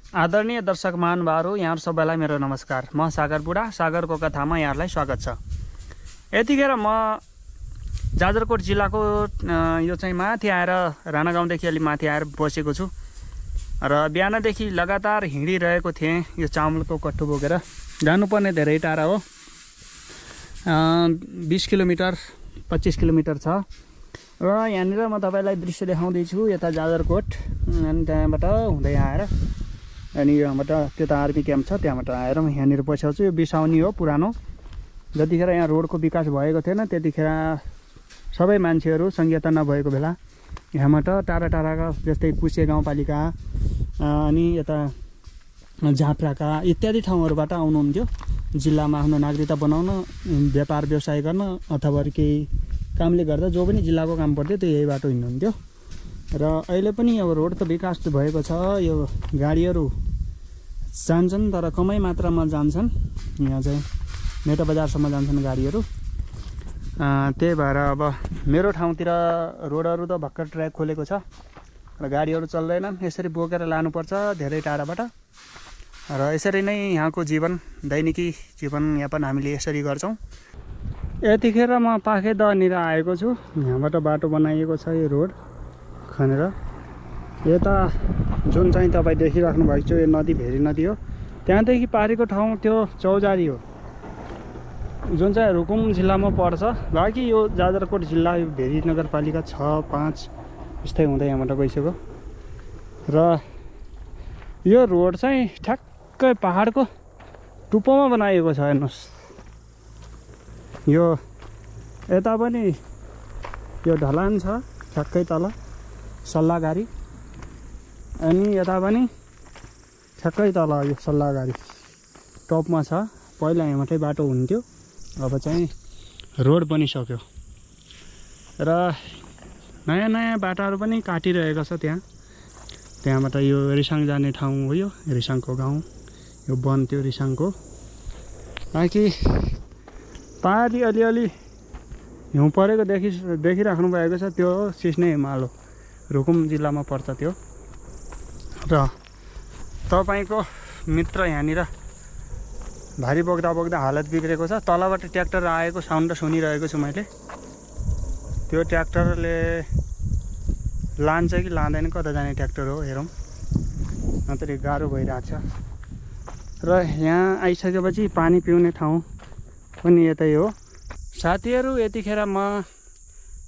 आदरणीय दर्शक महानुभावहरू, यहाँहरू सबैलाई मेरो नमस्कार। म सागर बुढा, सागरको कथामा यहाँहरूलाई स्वागत छ। यतिखेर म जाजरकोट जिल्लाको यो चाहिँ माथि आएर राणागाउँदेखि अलि माथि आएर बसेको छु र बिहानदेखि लगातार हिँडिरहेको थिएँ। यो चामलको कट्टु बोकेर जानुपर्ने धेरै टाढा हो, 20 किलोमिटर 25 किलोमिटर छ र यहाँनिर म तपाईँलाई दृश्य देखाउँदैछु। यता जाजरकोट अनि त्यहाँबाट हुँदै आएर अनि यहाँबाट त्यता आर्मी क्याम्प छ, त्यहाँबाट आएर म यहाँनिर बसेको छु। यो बिसाउनी हो पुरानो। जतिखेर यहाँ रोडको विकास भएको थिएन त्यतिखेर सबै मान्छेहरू संहिता नभएको बेला यहाँबाट टाढा टाढाका जस्तै कुसे गाउँपालिका अनि यता झाँप्राका इत्यादि ठाउँहरूबाट आउनुहुन्थ्यो जिल्लामा आफ्नो नागरिकता बनाउन, व्यापार व्यवसाय गर्न अथवा केही कामले गर्दा जो पनि जिल्लाको काम पर्थ्यो त्यो यही बाटो हिँड्नुहुन्थ्यो। र अहिले पनि अब रोड त विकास भएको छ, यो गाडीहरू जान्छन् तर कमै मात्रामा जान्छन्। यहाँ चाहिँ नेता बजारसम्म जान्छन् गाडीहरू। त्यही भएर अब मेरो ठाउँतिर रोडहरू त भर्खर ट्र्याक खोलेको छ र गाडीहरू चल्दैनन्। यसरी बोकेर लानुपर्छ धेरै टाढाबाट र यसरी नै यहाँको दैनिकी जीवनयापन हामीले यसरी गर्छौँ। यतिखेर म पाखेदहनिर आएको छु। यहाँबाट बाटो बनाइएको छ, यो रोड खनेर यता जुन चाहिँ तपाईँ देखिराख्नु भएको छ यो नदी भेरी नदी हो। त्यहाँदेखि पारिको ठाउँ त्यो चौजारी हो जुन चाहिँ रुकुम जिल्लामा पर्छ। बाँकी यो जाजरकोट जिल्ला यो भेरी नगरपालिका 6-5 यस्तै हुँदै यहाँबाट गइसक्यो र यो रोड चाहिँ ठ्याक्कै पहाडको टुप्पोमा बनाइएको छ। हेर्नुहोस्, यो यता पनि यो ढलान छ ठ्याक्कै तल सल्लाहगारी, अनि यता पनि ठ्याक्कै तल यो सल्लाहगारी टपमा छ। पहिला यहाँबाटै बाटो हुन्थ्यो, अब चाहिँ रोड बनिसक्यो र नयाँ नयाँ बाटाहरू पनि काटिरहेको छ। त्यहाँबाट यो रिसाङ जाने ठाउँ हो, यो रिसाङको गाउँ, यो वन त्यो रिसाङको। बाँकी पारी अलिअलि हिउँ परेको देखिराख्नु भएको छ, त्यो सिस्ने हिमाल हो, रुकुम जिल्लामा पर्छ त्यो। र तपाईँको मित्र यहाँनिर भारी बोक्दा बोक्दा हालत बिग्रेको छ। तलबाट ट्र्याक्टर आएको साउन्ड सुनिरहेको छु मैले। त्यो ट्र्याक्टरले लान्छ कि लाँदैन, कता जाने ट्र्याक्टर हो हेरौँ, नत्र गाह्रो भइरहेको छ। र यहाँ आइसकेपछि पानी पिउने ठाउँ पनि यतै हो। साथीहरू, यतिखेर म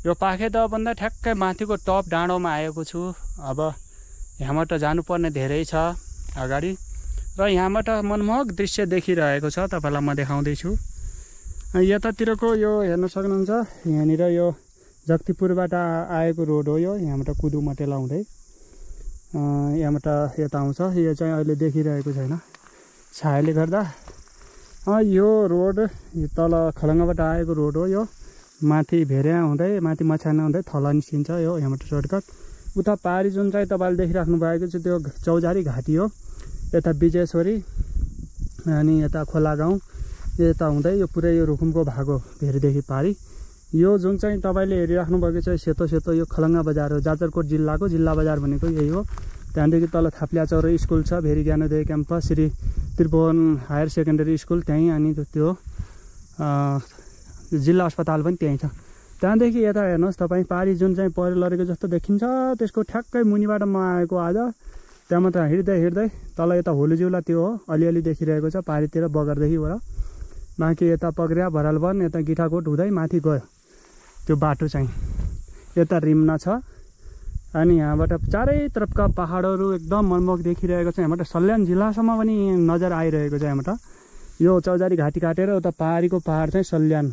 यो पाखेदहभन्दा ठ्याक्कै माथिको टप डाँडोमा आएको छु। अब यहाँबाट जानुपर्ने धेरै छ अगाडि र यहाँबाट मनमोहक दृश्य देखिरहेको छ, तपाईँलाई म देखाउँदैछु। यतातिरको यो हेर्न सक्नुहुन्छ, यहाँनिर यो जक्तिपुरबाट आएको रोड हो यो, यहाँबाट कुदु मटेला हुँदै यहाँबाट यता आउँछ। यो चाहिँ अहिले देखिरहेको छैन छायाले गर्दा। यो रोड तल खलङ्गाबाट आएको रोड हो, यो माथि भेरिया हुँदै माथि मछाना हुँदै थला निस्किन्छ यो यहाँबाट सर्टकट। उता पारी जुन चाहिँ तपाईँले देखिराख्नु भएको छ त्यो चौजारी घाटी हो, यता विजयश्वरी अनि यता खोला गाउँ यता हुँदै यो पुरै यो रुकुमको भाग हो भेरीदेखि पारी। यो जुन चाहिँ तपाईँले हेरिराख्नु भएको छ सेतो सेतो यो खलङ्गा बजार हो, जाजरकोट जिल्लाको जिल्ला बजार भनेको यही हो। त्यहाँदेखि तल थाप्लियाचौर स्कुल छ, Bheri Gyanodaya campus, Shri Tribhuvan higher secondary school त्यहीँ, अनि त्यो जिल्ला अस्पताल पनि त्यहीँ छ। त्यहाँदेखि यता हेर्नुहोस् तपाईँ, पारी जुन चाहिँ पहिरो लडेको जस्तो देखिन्छ त्यसको ठ्याक्कै मुनिबाट म आएको आज। त्यहाँ मात्र हिँड्दै हिँड्दै तल यता होलुजिउला त्यो हो, अलिअलि देखिरहेको छ पारीतिर बगरदेखिबाट। बाँकी यता पक्रिया भरालवन यता गिठाकोट हुँदै माथि गयो त्यो बाटो चाहिँ, यता रिम्ना छ। अनि यहाँबाट चारैतर्फका पहाडहरू एकदम मनमोहक देखिरहेको छ। यहाँबाट सल्यान जिल्लासम्म पनि नजर आइरहेको छ। यहाँबाट यो चौजारी घाटी काटेर उता पारीको पहाड चाहिँ सल्यान,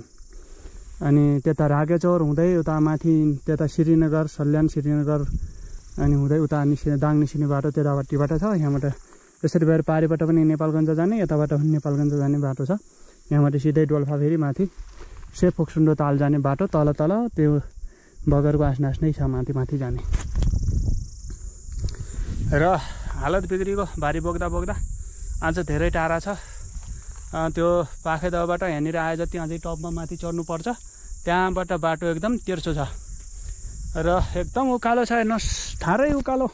अनि त्यता रागेचौर हुँदै उता माथि त्यता श्रीनगर, सल्यान श्रीनगर अनि हुँदै उता दाङ निस्किने बाटो त्यतापट्टिबाट छ। यहाँबाट यसरी भएर पारीबाट पनि नेपालगञ्ज जाने, यताबाट पनि नेपालगञ्ज जाने बाटो छ। यहाँबाट सिधै डोल्फा फेरि माथि सेफोक्सुन्डो ताल जाने बाटो, तल तल त्यो बगरको आसनास नै छ माथि माथि जाने। र हालत बिग्रिएको भारी बोक्दा बोक्दा आज धेरै टाढा छ। त्यो पाखेदहबाट यहाँनिर आए जति अझै टपमा माथि चढ्नुपर्छ। त्यहाँबाट बाटो एकदम तेर्सो छ र एकदम उकालो छ। हेर्नुहोस्, ठारै उकालो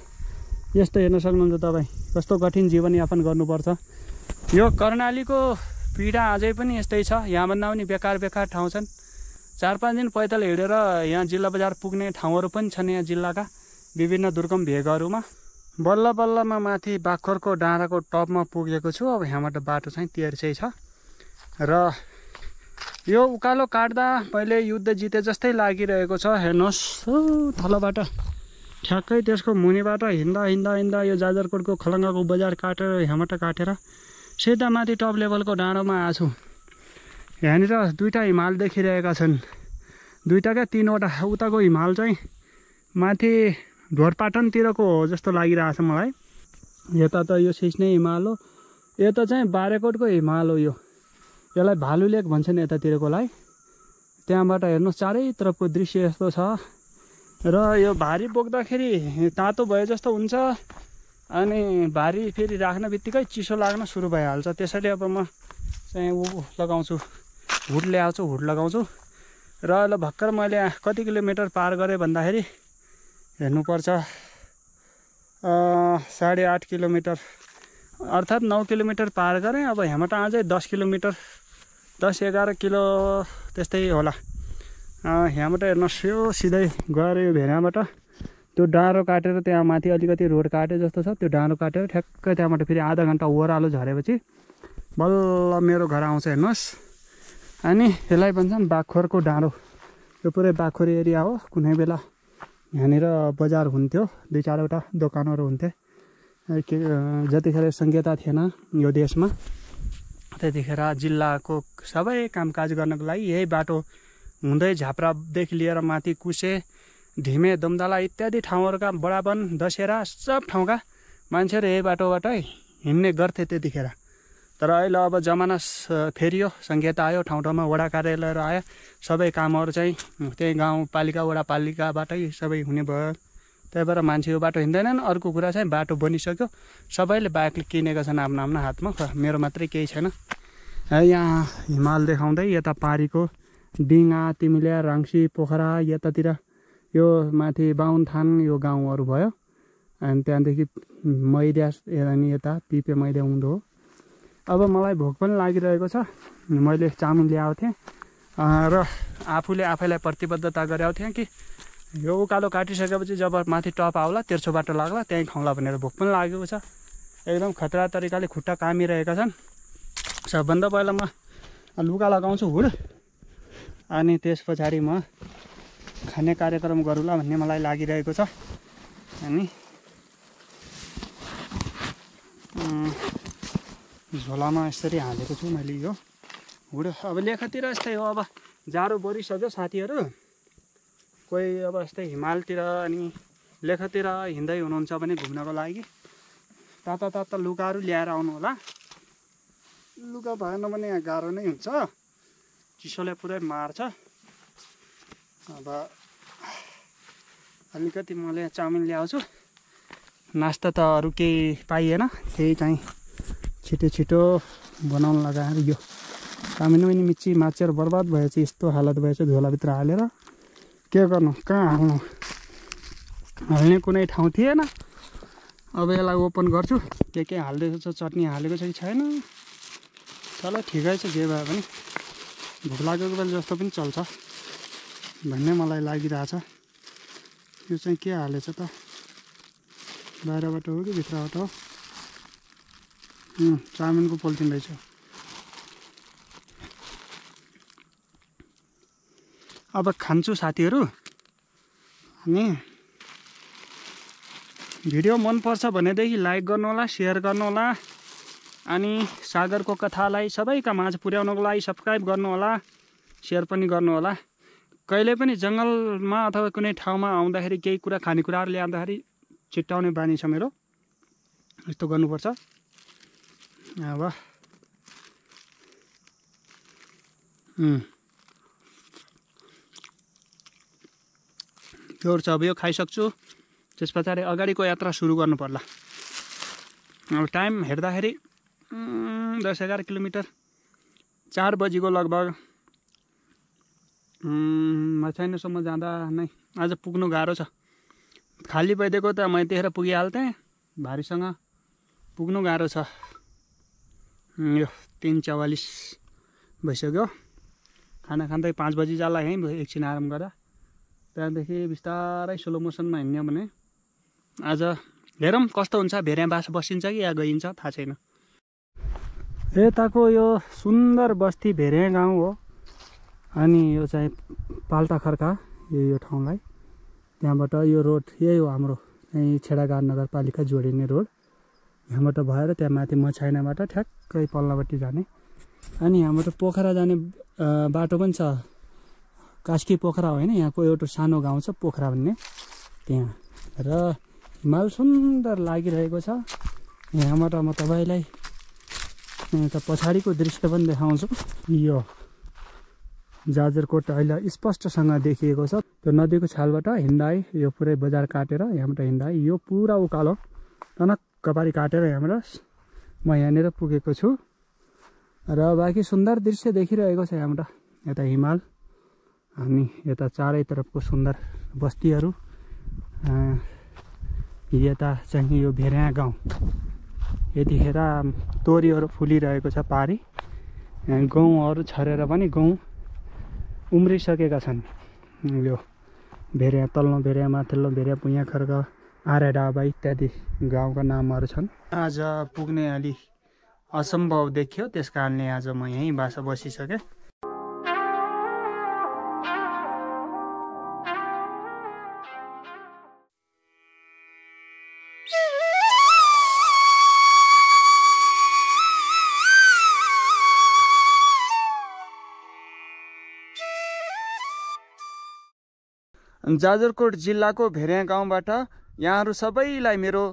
यस्तो हेर्न सक्नुहुन्छ तपाईँ। कस्तो कठिन जीवनयापन गर्नुपर्छ। यो कर्णालीको पीडा अझै पनि यस्तै छ। यहाँभन्दा पनि बेकार ठाउँ छन्। 4-5 दिन पैदल हिँडेर यहाँ जिल्ला बजार पुग्ने ठाउँहरू पनि छन्। यहाँ जिल्लाका विभिन्न दुर्गम भेगहरूमा बल्ल बल्लमा माथि बाख्खरको डाँडाको टपमा पुगेको छु। अब यहाँबाट बाटो चाहिँ तेर्सै छ र यो उकालो काट्दा मैले युद्ध जिते जस्तै लागिरहेको छ। हेर्नुहोस् तलबाट ठ्याक्कै त्यसको मुनिबाट हिँड्दा यो जाजरकोटको खलङ्गाको बजार काटेर यहाँबाट काटेर सिधा माथि टप लेभलको डाँडोमा आछु। यहाँनिर 2टा हिमाल देखिरहेका छन्। 2टा क्या 3वटा। उताको हिमाल चाहिँ माथि ढोरपाटनतिरको हो जस्तो लागिरहेछ मलाई। यता त यो सिस्ने हिमाल हो, यता चाहिँ बारेकोटको हिमाल हो। यो यसलाई भालु लेक भन्छन् यतातिरकोलाई। त्यहाँबाट हेर्नुहोस् चारैतर्फको दृश्य यस्तो छ र यो भारी बोक्दाखेरि तातो भए जस्तो हुन्छ अनि भारी फेरि राख्न बित्तिकै चिसो लाग्न सुरु भइहाल्छ। त्यसैले अब म चाहिँ लगाउँछु, हुड ल्याउँछु, हुड लगाउँछु र ल भर्खर मैले कति किलोमिटर पार गरेँ भन्दाखेरि हेर्नुपर्छ 8.5 किलोमिटर अर्थात् 9 किलोमिटर पार गरेँ। अब यहाँबाट अझै 10 किलोमिटर 10-11 किलो त्यस्तै होला। यहाँबाट हेर्नुहोस् यो सिधै गएर यो भेडाबाट त्यो डाँडो काटेर त्यहाँ माथि अलिकति रोड काटे जस्तो छ। त्यो डाँडो काटेर ठ्याक्कै त्यहाँबाट फेरि आधा घन्टा ओह्रालो झरेपछि बल्ल मेरो घर आउँछ। हेर्नुहोस् अनि यसलाई भन्छन् बाख्खरको डाँडो। यो पुरै बाख्खर एरिया हो। कुनै बेला यहाँनिर बजार हुन्थ्यो, 2-4वटा दोकानहरू हुन्थे। जतिखेर संहिता थिएन यो देशमा त्यतिखेर जिल्लाको सबै कामकाज गर्नको लागि यही बाटो हुँदै झाप्रादेखि लिएर माथि कुसे, ढिमे, दमदाला इत्यादि ठाउँहरूका बडावन, दशहरा सब ठाउँका मान्छेहरू यही बाटोबाटै हिँड्ने गर्थे त्यतिखेर। तर अहिले अब जमाना फेरियो, संहिता आयो, ठाउँ ठाउँमा वडा कार्यालयहरू आयो, सबै कामहरू चाहिँ त्यही गाउँपालिका वडापालिकाबाटै सबै हुने भयो। त्यही भएर मान्छे यो बाटो हिँड्दैनन्। अर्को कुरा चाहिँ बाटो बनिसक्यो, सबैले बाइक किनेका छन् आफ्नो आफ्नो हातमा। मेरो मात्रै केही छैन। यहाँ हिमाल देखाउँदै यता पारीको डिङा, तिमिल्या, राङ्सी, पोखरा यतातिर यो माथि बाहुनथान यो गाउँहरू भयो। अनि त्यहाँदेखि मैदा अनि यता पिपे मैदा उँधो हो। अब मलाई भोक पनि लागिरहेको छ। मैले चाउमिन ल्याएको थिएँ र आफूले आफैलाई प्रतिबद्धता गरेको थिएँ कि यो उकालो काटिसकेपछि जब माथि टप आउला तेर्सो बाटो लाग्ला त्यहीँ खाउँला भनेर। भोक पनि लागेको छ। एकदम खतरा तरिकाले खुट्टा कामिरहेका छन्। सबभन्दा पहिला म लुगा लगाउँछु हुड अनि त्यस पछाडि म खाने कार्यक्रम गरौँला भन्ने मलाई लागिरहेको छ। अनि झोलामा यसरी हालेको छु मैले यो हुड। अब लेखतिर यस्तै हो। अब जाडो बढिसक्यो साथीहरू। कोही अब यस्तै हिमालतिर अनि लेखतिर हिँड्दै हुनुहुन्छ भने घुम्नको लागि ताता ताता लुगाहरू ल्याएर आउनु होला। लुगा भएन भने यहाँ गाह्रो नै हुन्छ, चिसोले पुरै मार्छ। अब अलिकति मैले चाउमिन ल्याउँछु। नास्ता त अरू केही पाइएन, त्यही चाहिँ छिटो छिटो बनाउन लगाएर यो चाउमिन पनि मिची माचेर बर्बाद भएछ। यस्तो हालत भएछ झोलाभित्र हालेर। के गर्नु, कहाँ हाल्नु, हाल्ने कुनै ठाउँ थिएन। अब यसलाई ओपन गर्छु। के हाल्दैछ, चटनी हालेको छ कि छैन। चल ठिकै छ, जे भए पनि भोक लागेको बेला जस्तो पनि चल्छ भन्ने मलाई लागिरहेछ। यो चाहिँ के हालेछ त, बाहिरबाट हो कि भित्रबाट हो? चाउमिनको पोलिथिन रहेछ। अब खान्छु साथीहरू। अनि भिडियो मनपर्छ भनेदेखि लाइक गर्नुहोला, सेयर गर्नुहोला अनि सागरको कथालाई सबैका माझ पुर्याउनको लागि सब्सक्राइब गर्नुहोला, सेयर पनि गर्नुहोला। कहिले पनि जङ्गलमा अथवा कुनै ठाउँमा आउँदाखेरि केही कुरा खानेकुराहरू ल्याउँदाखेरि छिट्टाउने बानी छ मेरो। यस्तो गर्नुपर्छ। अब प्योर छ। अब यो खाइसक्छु। त्यस पछाडि अगाडिको यात्रा सुरु गर्नु पर्ला। अब टाइम हेर्दाखेरि 10-11 किलोमिटर 4 बजीको लगभग मचाइनसम्म जाँदा नै आज पुग्नु गाह्रो छ। खाली भइदिएको त मैं त्यतिखेर पुगिहाल्थेँ। भारीसँग पुग्नु गाह्रो छ। यो 3:44 भइसक्यो। खाना खाँदै 5 बजी जाला यहीँ एकछिन आराम गरेर त्यहाँदेखि बिस्तारै स्लो मोसनमा हिँड्ने भने आज हेरौँ कस्तो हुन्छ। भेरे बास बसिन्छ कि या गइन्छ थाहा छैन। यताको यो सुन्दर बस्ती भेरे गाउँ हो। अनि यो चाहिँ पाल्टा खर्का यो ठाउँलाई। त्यहाँबाट यो रोड यही हो हाम्रो यही छेडागाड नगरपालिका जोडिने रोड। यहाँबाट भएर त्यहाँ माथि मछाइनाबाट ठ्याक्कै पल्लापट्टि जाने। अनि यहाँबाट पोखरा जाने बाटो पनि छ। कास्की पोखरा होइन, यहाँको एउटा सानो गाउँ छ पोखरा भन्ने त्यहाँ। र हिमाल सुन्दर लागिरहेको छ। यहाँबाट म तपाईँलाई यता पछाडिको दृश्य पनि देखाउँछु। यो जाजरकोट अहिले स्पष्टसँग देखिएको छ। त्यो नदीको छालबाट हिँड्दै यो पुरै बजार काटेर यहाँबाट हिँड्दै यो पुरा उकालो टनक्क पारी काटेर यहाँबाट म यहाँनिर पुगेको छु। र बाँकी सुन्दर दृश्य देखिरहेको छ यहाँबाट। यता हिमाल अनि यता चारैतर्फको सुन्दर बस्तीहरू। यता चाहिँ यो भेर्या गाउँ। यतिखेर तोरीहरू फुलिरहेको छ पारी। गहुँहरू छरेर पनि गहुँ उम्रिसकेका छन्। यो भेर्या तल्लो भेर्या माथिल्लो भेर्या पुइया खर्क आर्या डाबा इत्यादि गाउँका नामहरू छन्। आज पुग्ने अलि असम्भव देखियो, त्यस कारणले आज म यहीँ बासा बसिसकेँ। जाजरकोट जिल्लाको भेर्या गाउँबाट यहाँहरू सबैलाई मेरो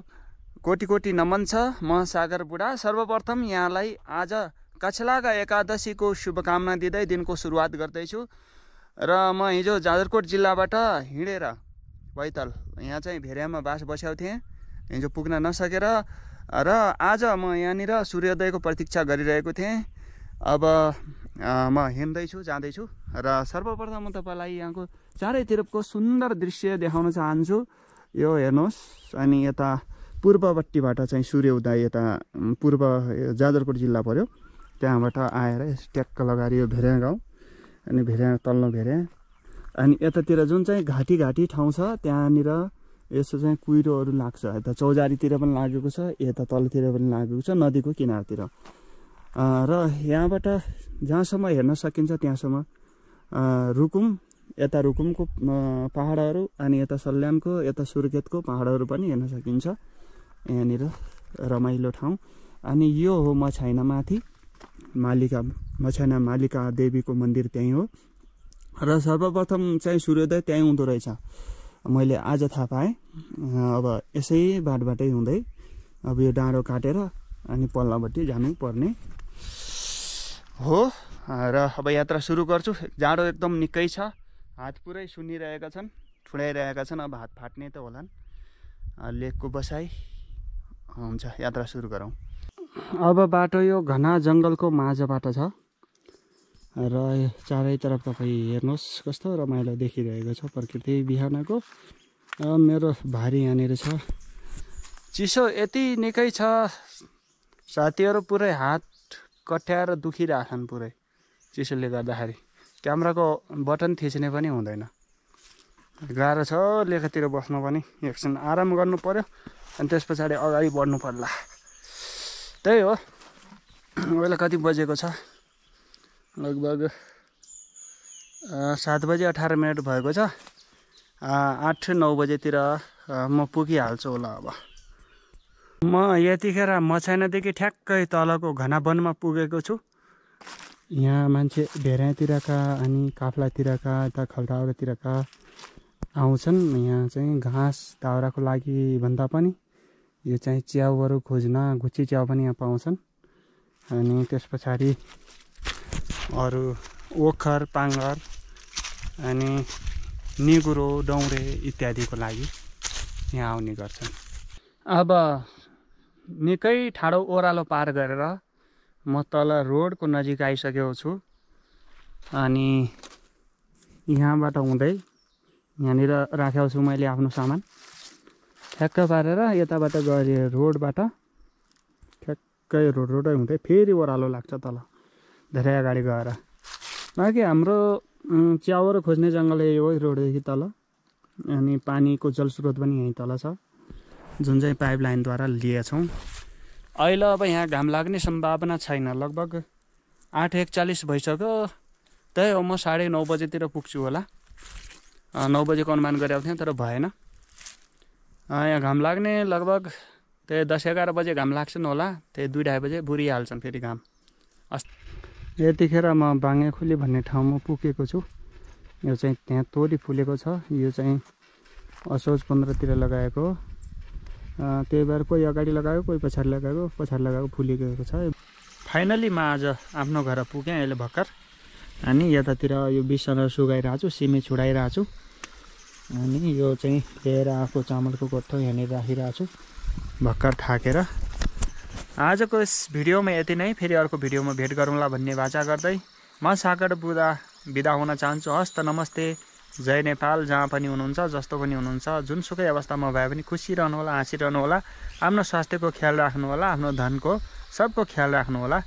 कोटी कोटी नमन छ। म सागर बुढा। सर्वप्रथम यहाँलाई आज कछलागा एकादशीको शुभकामना दिँदै दिनको सुरुवात गर्दैछु। र म हिजो जाजरकोट जिल्लाबाट हिँडेर बैतल यहाँ चाहिँ भेर्यामा बास बसेको थिएँ। हिजो पुग्न नसकेर र आज म यहाँनिर सूर्योदयको प्रतीक्षा गरिरहेको थिएँ। अब म हिँड्दैछु जाँदैछु। र सर्वप्रथम म तपाईँलाई यहाँको चारैतिरको सुन्दर दृश्य देखाउन चाहन्छु। यो हेर्नुहोस्। अनि यता पूर्वपट्टिबाट चाहिँ सूर्योदय यता पूर्व जाजरकोट जिल्ला पर्यो। त्यहाँबाट आएर ट्याक्क लगाएर यो भेर्या गाउँ अनि भेर्या तल्लो भेर्या। अनि यतातिर जुन चाहिँ घाटी घाटी ठाउँ छ त्यहाँनिर यसो चाहिँ कुहिरोहरू लाग्छ। यता चौजारीतिर पनि लागेको छ, यता तलतिर पनि लागेको छ नदीको किनारतिर। र यहाँबाट जहाँसम्म हेर्न सकिन्छ त्यहाँसम्म रुकुम, यता रुकुमको पहाडहरू अनि यता सल्यानको यता सुर्खेतको पहाडहरू पनि हेर्न सकिन्छ। यहाँनिर रमाइलो ठाउँ। अनि यो हो मछाइना माथि मछाइना मालिका देवीको मन्दिर त्यहीँ हो। र सर्वप्रथम चाहिँ सूर्योदय त्यहीँ हुँदो रहेछ, मैले आज थाहा पाएँ। अब यसै बाटबाटै हुँदै अब यो डाँडो काटेर अनि पल्लापट्टि जानुपर्ने हो। र अब यात्रा सुरु गर्छु। जाडो एकदम निकै छ। हात पुरै सुन्निरहेका छन्, ठुडाइरहेका छन्। अब हात फाट्ने त होलान्। लेकको बसाइ हुन्छ। यात्रा सुरु गरौँ। अब बाटो यो घना जङ्गलको माझबाट छ। र चारैतर्फ तपाईँ हेर्नुहोस् कस्तो रमाइलो देखिरहेको छ प्रकृति बिहानको। मेरो भारी यहाँनिर छ। चिसो यति निकै छ, साथीहरू पुरै हात कट्याएर दुखिरहेछन् पुरै चिसोले गर्दाखेरि। क्यामेराको बटन थिच्ने पनि हुँदैन। गाह्रो छ लेखतिर बस्नु पनि। एकछिन आराम गर्नु पर्यो अनि त्यस पछाडि अगाडि बढ्नु पर्ला। त्यही हो। अहिले कति बजेको छ? लगभग 7:18 भएको छ। 8-9 बजेतिर म पुगिहाल्छु होला। अब म यतिखेर मछाइनादेखि ठ्याक्कै तलको घना वनमा पुगेको छु। यहाँ मान्छे भेर्यातिरका अनि काफ्लातिरका यता खल्टाउरातिरका आउँछन्। यहाँ चाहिँ घाँस दाउराको लागि भन्दा पनि यो चाहिँ च्याउहरू खोज्न गुच्ची च्याउ पनि यहाँ पाउँछन्। अनि त्यस पछाडि अरू ओखर पाङ्गर अनि निगुरो डौरे इत्यादिको लागि यहाँ आउने गर्छन्। अब निकै ठाडो ओह्रालो पार गरेर म तल रोडको नजिक आइसकेको छु। अनि यहाँबाट हुँदै यहाँनिर राखेको छु मैले आफ्नो सामान ठ्याक्क पारेर यताबाट गएर रोडबाट ठ्याक्कै रोडै हुँदै फेरि ओह्रालो लाग्छ तल धेरै अगाडि गएर। बाँकी हाम्रो च्याउरो खोज्ने जङ्गल यही हो रोडदेखि तल। अनि पानीको जलस्रोत पनि यहीँ तल छ जुन चाहिँ पाइपलाइनद्वारा लिएछौँ। अहिले अब यहाँ घाम लाग्ने सम्भावना छैन। लगभग 8:41 भइसक्यो। त्यही हो म 9:30 बजेतिर पुग्छु होला। 9 बजेको अनुमान गरेको थिएँ तर भएन। यहाँ घाम लाग्ने लगभग त्यही 10-11 बजे घाम लाग्छन् होला। त्यही 2-2:30 बजे बुरिहाल्छन् फेरि घाम। यतिखेर म बाङ्गेखोली भन्ने ठाउँमा पुगेको छु। यो चाहिँ त्यहाँ तोरी फुलेको छ। यो चाहिँ असोज 15 लगाएको हो। त्यही भएर कोही अगाडि लगाएको कोही पछाडि लगाएको फुलिगएको छ। फाइनली म आज आफ्नो घर पुगेँ अहिले भर्खर। अनि यतातिर यो बिसनहरू सुगाइरहेको छु, सिमी छुडाइरहेको छु। अनि यो चाहिँ लिएर आएको चामलको कोठो यहाँनिर राखिरहेको छु भर्खर थाकेर। आजको यस भिडियोमा यति नै। फेरि अर्को भिडियोमा भेट गरौँला भन्ने बाचा गर्दै म सागर बुदा बिदा हुन चाहन्छु। हस्त नमस्ते, जय नेपाल। जहाँ पनि हुनुहुन्छ, जस्तो पनि हुनुहुन्छ, जुनसुकै अवस्थामा भए पनि खुसी रहनु होला, हाँसिरहनु होला, आफ्नो स्वास्थ्यको ख्याल राख्नु होला, आफ्नो धनको सबको ख्याल राख्नु होला।